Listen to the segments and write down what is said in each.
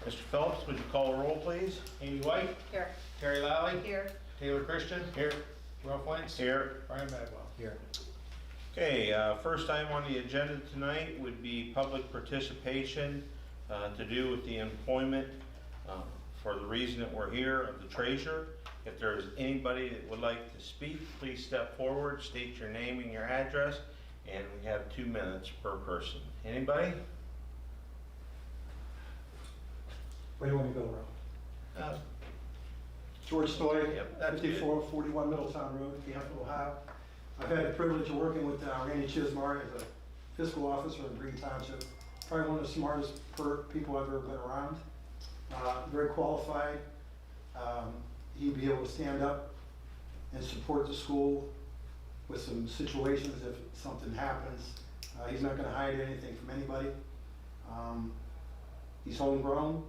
Mr. Phillips, would you call the roll, please? Amy White, Here. Terry Lally, Here. Taylor Christian. Here. Ralph Wentz. Here. Brian Bagwell. Here. Okay, first item on the agenda tonight would be public participation to do with the employment for the reason that we're here of the treasurer. If there's anybody that would like to speak, please step forward, state your name and your address, and we have 2 minutes per person. Anybody? Where do you want me to go, Ralph? George Stoy, Yep, that's good. 5441 Middletown Road, Canfield, Ohio. I've had the privilege of working with Randy Chismar as a fiscal officer in Green Township. Probably one of the smartest people I've ever been around. Very qualified. He'd be able to stand up and support the school with some situations if something happens. He's not going to hide anything from anybody. He's homegrown.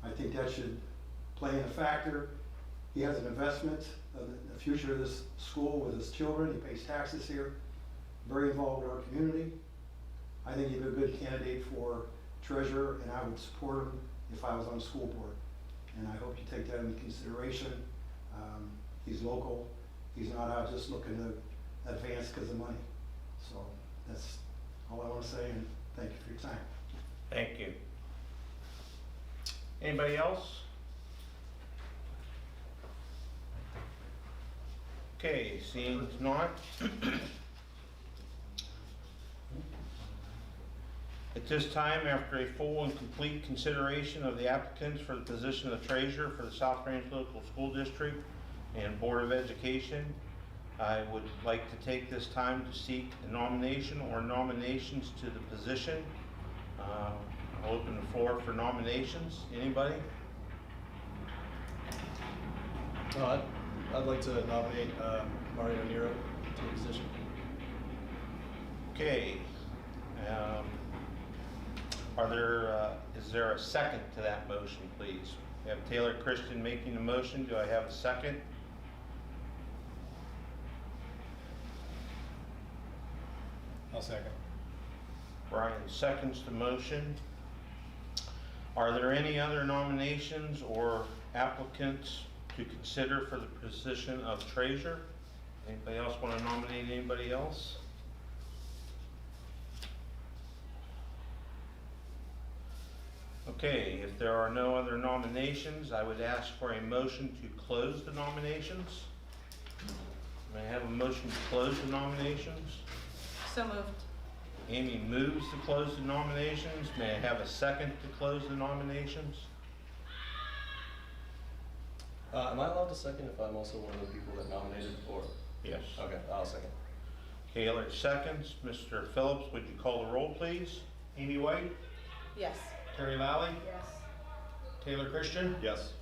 I think that should play in a factor. He has an investment in the future of this school with his children. He pays taxes here. Very involved with our community. I think he'd be a good candidate for treasurer, and I would support him if I was on the school board. And I hope you take that into consideration. He's local. He's not out just looking to advance because of money. So that's all I want to say, and thank you for your time. Thank you. Anybody else? Okay, seeing not. At this time, after a full and complete consideration of the applicants for the position of treasurer for the South Range Local School District and Board of Education, I would like to take this time to seek a nomination or nominations to the position. I'll open the floor for nominations. Anybody? I'd like to nominate Mario Nero to the position. Okay. Is there a second to that motion, please? We have Taylor Christian making the motion. Do I have a second? I'll second. Brian seconds the motion. Are there any other nominations or applicants to consider for the position of treasurer? Anybody else want to nominate anybody else? Okay, if there are no other nominations, I would ask for a motion to close the nominations. May I have a motion to close the nominations? So moved. Amy moves to close the nominations. May I have a second to close the nominations? Am I allowed to second if I'm also one of the people that nominated, or? Yes. Okay, I'll second. Taylor seconds. Mr. Phillips, would you call the roll, please? Amy White, Yes. Terry Lally, Yes. Taylor Christian, Yes.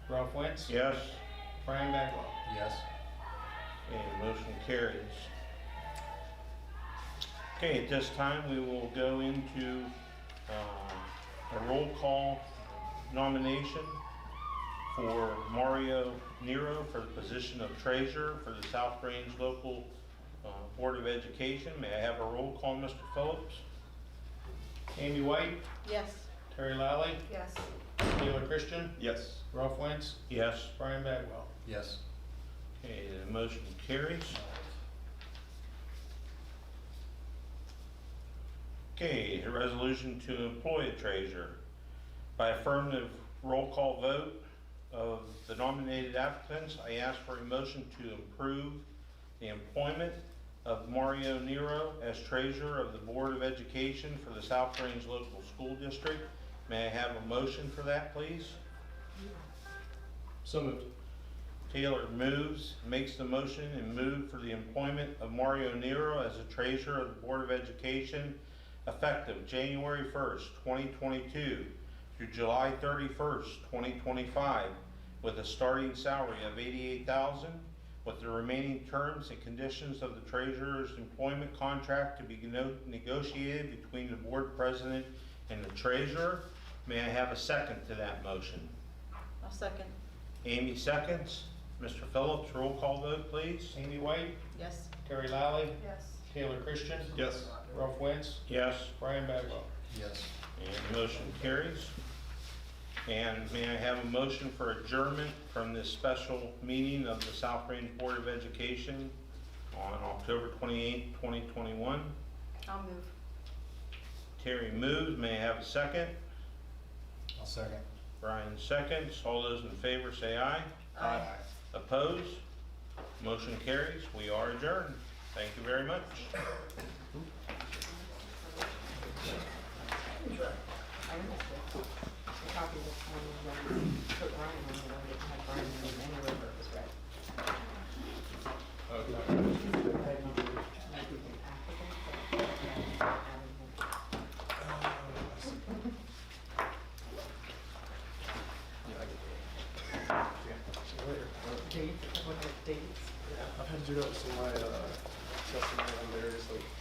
Ralph Wentz, Yes. Brian Bagwell. Yes. Okay, motion carries. Okay, at this time, we will go into a roll call nomination for Mario Nero for the position of treasurer for the South Range Local Board of Education. May I have a roll call, Mr. Phillips? Amy White, Yes. Terry Lally, Yes. Taylor Christian, Yes. Ralph Wentz, Yes. Brian Bagwell. Yes. Okay, the motion carries. Okay, a resolution to employ a treasurer. By affirmative roll call vote of the nominated applicants, I ask for a motion to approve the employment of Mario Nero as treasurer of the Board of Education for the South Range Local School District. May I have a motion for that, please? So moved. Taylor moves, makes the motion and move for the employment of Mario Nero as a treasurer of the Board of Education effective January 1st, 2022 through July 31st, 2025 with a starting salary of $88,000 with the remaining terms and conditions of the treasurer's employment contract to be negotiated between the board president and the treasurer. May I have a second to that motion? I'll second. Amy seconds. Mr. Phillips, roll call vote, please. Amy White, Yes. Terry Lally, Yes. Taylor Christian, Yes. Ralph Wentz, Yes, Brian Bagwell. Yes. and the motion carries. And may I have a motion for adjournment from this special meeting of the South Range Board of Education on October 28, 2021? I'll move. Terry moves. May I have a second? I'll second. Brian seconds. All those in favor say aye. Aye. Opposed? Motion carries. We are adjourned. Thank you very much. I understood. The copy of this one, when we put Brian on, the one that had Brian in it anyway, where it was read. Maybe an applicant, but having him. Dates, what are dates? I've had to do that with some of my testimony on various like